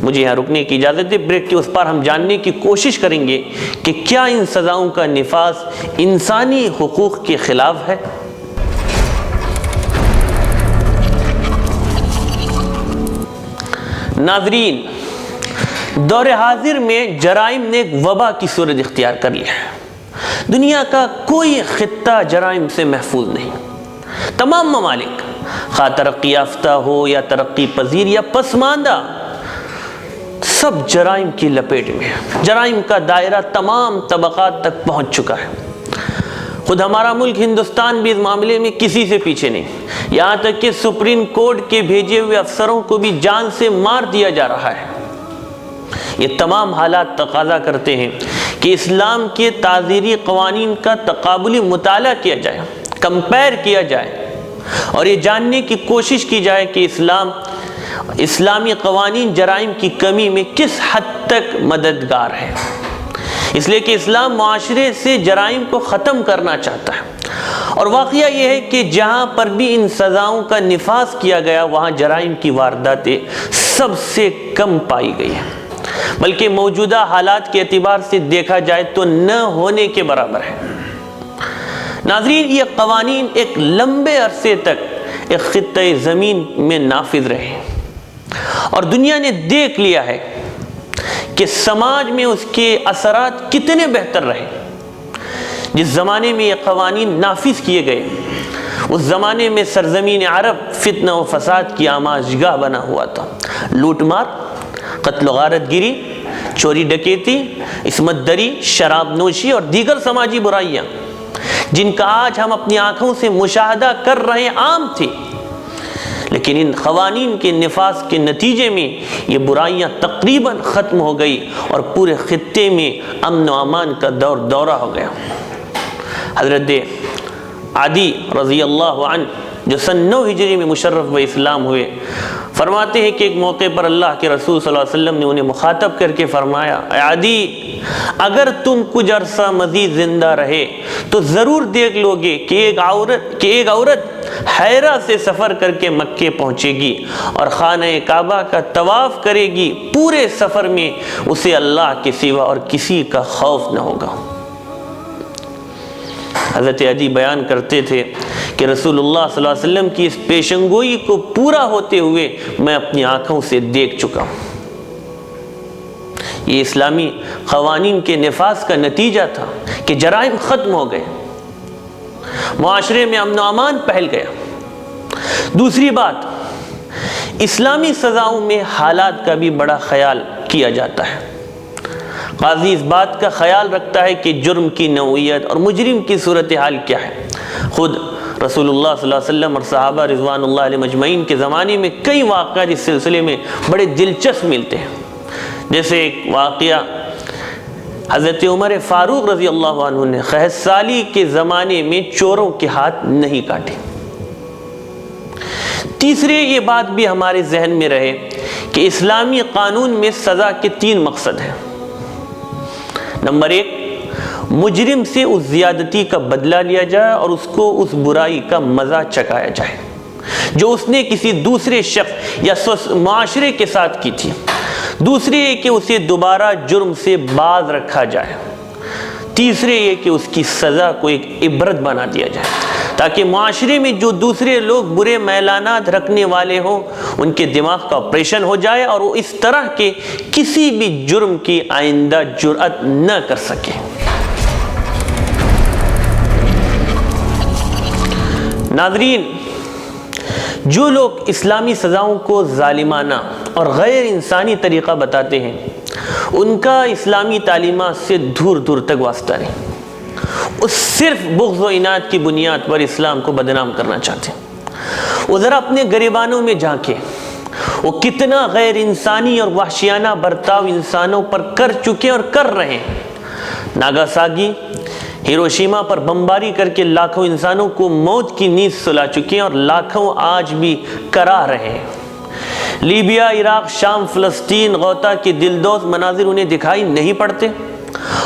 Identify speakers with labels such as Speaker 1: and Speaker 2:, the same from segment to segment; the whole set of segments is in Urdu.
Speaker 1: مجھے یہاں رکنے کی اجازت ہے۔ بریک کے اس پار ہم جاننے کی کوشش کریں گے کہ کیا ان سزاؤں کا نفاذ انسانی حقوق کے خلاف ہے؟ ناظرین، دور حاضر میں جرائم نے ایک وبا کی صورت اختیار کر لیا ہے۔ دنیا کا کوئی خطہ جرائم سے محفوظ نہیں۔ تمام ممالک، خواہ ترقی یافتہ ہو یا ترقی پذیر یا پسماندہ، سب جرائم کی لپیٹ میں ہے۔ جرائم کا دائرہ تمام طبقات تک پہنچ چکا ہے۔ خود ہمارا ملک ہندوستان بھی اس معاملے میں کسی سے پیچھے نہیں، یہاں تک کہ سپریم کورٹ کے بھیجے ہوئے افسروں کو بھی جان سے مار دیا جا رہا ہے۔ یہ تمام حالات تقاضا کرتے ہیں کہ اسلام کے تعزیری قوانین کا تقابلی مطالعہ کیا جائے، کمپیئر کیا جائے، اور یہ جاننے کی کوشش کی جائے کہ اسلامی قوانین جرائم کی کمی میں کس حد تک مددگار ہے۔ اس لیے کہ اسلام معاشرے سے جرائم کو ختم کرنا چاہتا ہے، اور واقعہ یہ ہے کہ جہاں پر بھی ان سزاؤں کا نفاذ کیا گیا وہاں جرائم کی وارداتیں سب سے کم پائی گئی ہیں، بلکہ موجودہ حالات کے اعتبار سے دیکھا جائے تو نہ ہونے کے برابر ہے۔ ناظرین، یہ قوانین ایک لمبے عرصے تک ایک خطۂ زمین میں نافذ رہے، اور دنیا نے دیکھ لیا ہے کہ سماج میں اس کے اثرات کتنے بہتر رہے۔ جس زمانے میں یہ قوانین نافذ کیے گئے اس زمانے میں سرزمین عرب فتنہ و فساد کی آماجگاہ بنا ہوا تھا۔ لوٹ مار، قتل و غارت گری، چوری ڈکیتی، عصمت دری، شراب نوشی اور دیگر سماجی برائیاں جن کا آج ہم اپنی آنکھوں سے مشاہدہ کر رہے ہیں عام تھی، لیکن ان قوانین کے نفاذ کے نتیجے میں یہ برائیاں تقریباً ختم ہو گئی اور پورے خطے میں امن و امان کا دورہ ہو گیا۔ حضرت عدی رضی اللہ عنہ جو سن 9 ہجری میں مشرف و اسلام ہوئے، فرماتے ہیں کہ ایک موقع پر اللہ کے رسول صلی اللہ علیہ وسلم نے انہیں مخاطب کر کے فرمایا، اے عدی، اگر تم کچھ عرصہ مزید زندہ رہے تو ضرور دیکھ لو گے کہ ایک عورت حیرہ سے سفر کر کے مکے پہنچے گی اور خانہ کعبہ کا طواف کرے گی، پورے سفر میں اسے اللہ کے سوا اور کسی کا خوف نہ ہوگا۔ حضرت عدی بیان کرتے تھے کہ رسول اللہ صلی اللہ علیہ وسلم کی اس پیشنگوئی کو پورا ہوتے ہوئے میں اپنی آنکھوں سے دیکھ چکا ہوں۔ یہ اسلامی قوانین کے نفاذ کا نتیجہ تھا کہ جرائم ختم ہو گئے، معاشرے میں امن و امان پھیل گیا۔ دوسری بات، اسلامی سزاؤں میں حالات کا بھی بڑا خیال کیا جاتا ہے۔ قاضی اس بات کا خیال رکھتا ہے کہ جرم کی نوعیت اور مجرم کی صورتحال کیا ہے۔ خود رسول اللہ صلی اللہ علیہ وسلم اور صحابہ رضوان اللہ علیہ مجمعین کے زمانے میں کئی واقعات اس سلسلے میں بڑے دلچسپ ملتے ہیں۔ جیسے ایک واقعہ، حضرت عمر فاروق رضی اللہ عنہ نے قحط سالی کے زمانے میں چوروں کے ہاتھ نہیں کاٹے۔ تیسرے، یہ بات بھی ہمارے ذہن میں رہے کہ اسلامی قانون میں سزا کے 3 مقصد ہیں۔ نمبر 1، مجرم سے اس زیادتی کا بدلہ لیا جائے اور اس کو اس برائی کا مزہ چکھایا جائے جو اس نے کسی دوسرے شخص یا معاشرے کے ساتھ کی تھی۔ دوسرے یہ کہ اسے دوبارہ جرم سے باز رکھا جائے۔ تیسرے یہ کہ اس کی سزا کو ایک عبرت بنا دیا جائے تاکہ معاشرے میں جو دوسرے لوگ برے میلانات رکھنے والے ہوں ان کے دماغ کا آپریشن ہو جائے اور وہ اس طرح کے کسی بھی جرم کی آئندہ جرأت نہ کر سکے۔ ناظرین، جو لوگ اسلامی سزاؤں کو ظالمانہ اور غیر انسانی طریقہ بتاتے ہیں ان کا اسلامی تعلیمات سے دور دور تک واسطہ نہیں۔ وہ صرف بغض و عناد کی بنیاد پر اسلام کو بدنام کرنا چاہتے ہیں۔ وہ ذرا اپنے گریبانوں میں جھانکیں، وہ کتنا غیر انسانی اور وحشیانہ برتاؤ انسانوں پر کر چکے اور کر رہے ہیں۔ ناگاساکی، ہیروشیما پر بمباری کر کے لاکھوں انسانوں کو موت کی نیند سلا چکے ہیں اور لاکھوں آج بھی کرا رہے ہیں۔ لیبیا، عراق، شام، فلسطین، غوطہ کے دلدوز مناظر انہیں دکھائی نہیں پڑتے،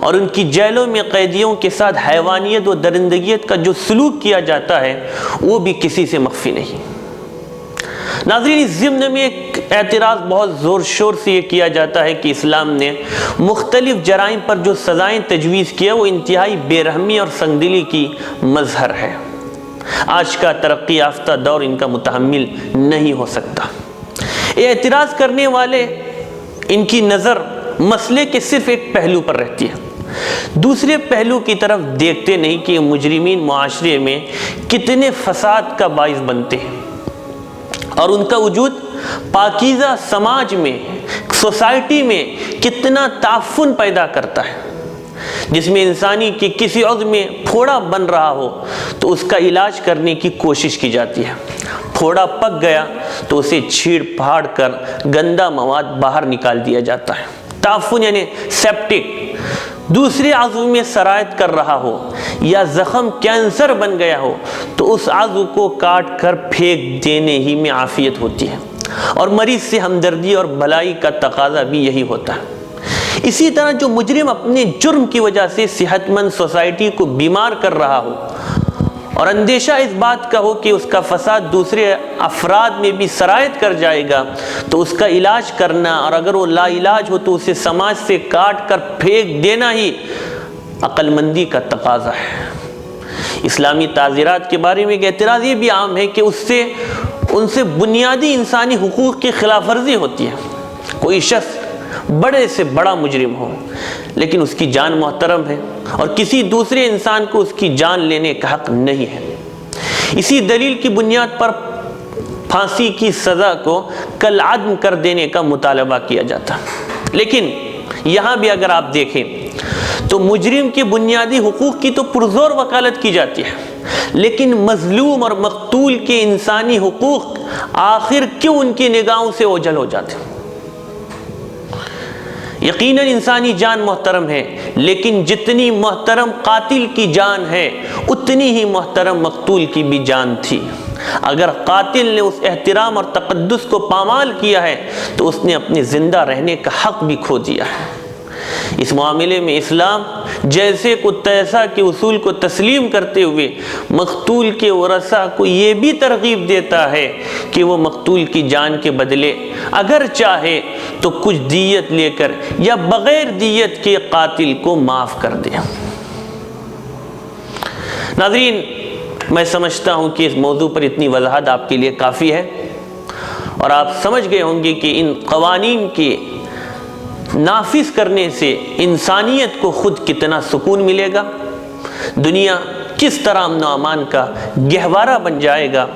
Speaker 1: اور ان کی جیلوں میں قیدیوں کے ساتھ حیوانیت و درندگیت کا جو سلوک کیا جاتا ہے وہ بھی کسی سے مخفی نہیں۔ ناظرین، اس ضمن میں ایک اعتراض بہت زور شور سے یہ کیا جاتا ہے کہ اسلام نے مختلف جرائم پر جو سزائیں تجویز کیا وہ انتہائی بے رحمی اور سنگدلی کی مظہر ہے۔ آج کا ترقی یافتہ دور ان کا متحمل نہیں ہو سکتا۔ اعتراض کرنے والے ان کی نظر مسئلے کے صرف ایک پہلو پر رہتی ہے، دوسرے پہلو کی طرف دیکھتے نہیں کہ مجرمین معاشرے میں کتنے فساد کا باعث بنتے ہیں اور ان کا وجود پاکیزہ سماج میں، سوسائٹی میں کتنا تعفن پیدا کرتا ہے۔ جس میں انسانی کی کسی عضو میں پھوڑا بن رہا ہو تو اس کا علاج کرنے کی کوشش کی جاتی ہے، پھوڑا پک گیا تو اسے چھیڑ پھاڑ کر گندا مواد باہر نکال دیا جاتا ہے۔ تعفن یعنی سیپٹک، دوسرے عضو میں سرایت کر رہا ہو یا زخم کینسر بن گیا ہو تو اس عضو کو کاٹ کر پھینک دینے ہی میں عافیت ہوتی ہے، اور مریض سے ہمدردی اور بھلائی کا تقاضا بھی یہی ہوتا ہے۔ اسی طرح جو مجرم اپنے جرم کی وجہ سے صحت مند سوسائٹی کو بیمار کر رہا ہو اور اندیشہ اس بات کا ہو کہ اس کا فساد دوسرے افراد میں بھی سرایت کر جائے گا تو اس کا علاج کرنا، اور اگر وہ لا علاج ہو تو اسے سماج سے کاٹ کر پھینک دینا ہی عقل مندی کا تقاضا ہے۔ اسلامی تعزیرات کے بارے میں ایک اعتراض یہ بھی عام ہے کہ ان سے بنیادی انسانی حقوق کی خلاف ورزی ہوتی ہے۔ کوئی شخص بڑے سے بڑا مجرم ہو لیکن اس کی جان محترم ہے اور کسی دوسرے انسان کو اس کی جان لینے کا حق نہیں ہے، اسی دلیل کی بنیاد پر پھانسی کی سزا کو کالعدم کر دینے کا مطالبہ کیا جاتا۔ لیکن یہاں بھی اگر آپ دیکھیں تو مجرم کے بنیادی حقوق کی تو پرزور وکالت کی جاتی ہے، لیکن مظلوم اور مقتول کے انسانی حقوق آخر کیوں ان کی نگاہوں سے اوجھل ہو جاتے ہیں؟ یقیناً انسانی جان محترم ہے، لیکن جتنی محترم قاتل کی جان ہے اتنی ہی محترم مقتول کی بھی جان تھی۔ اگر قاتل نے اس احترام اور تقدس کو پامال کیا ہے تو اس نے اپنے زندہ رہنے کا حق بھی کھو دیا ہے۔ اس معاملے میں اسلام جیسے کو تیسا کے اصول کو تسلیم کرتے ہوئے مقتول کے ورثہ کو یہ بھی ترغیب دیتا ہے کہ وہ مقتول کی جان کے بدلے اگر چاہے تو کچھ دیت لے کر یا بغیر دیت کے قاتل کو معاف کر دے۔ ناظرین، میں سمجھتا ہوں کہ اس موضوع پر اتنی وضاحت آپ کے لیے کافی ہے، اور آپ سمجھ گئے ہوں گے کہ ان قوانین کے نافذ کرنے سے انسانیت کو خود کتنا سکون ملے گا، دنیا کس طرح امن و امان کا گہوارہ بن جائے گا۔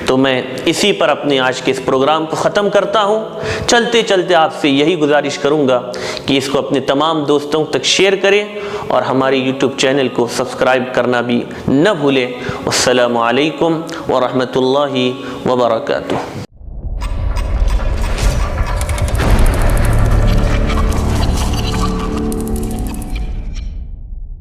Speaker 1: تو میں اسی پر اپنے آج کے اس پروگرام کو ختم کرتا ہوں۔ چلتے چلتے آپ سے یہی گزارش کروں گا کہ اس کو اپنے تمام دوستوں تک شیئر کریں اور ہماری یوٹیوب چینل کو سبسکرائب کرنا بھی نہ بھولیں۔ السلام علیکم ورحمۃ اللہ وبرکاتہ۔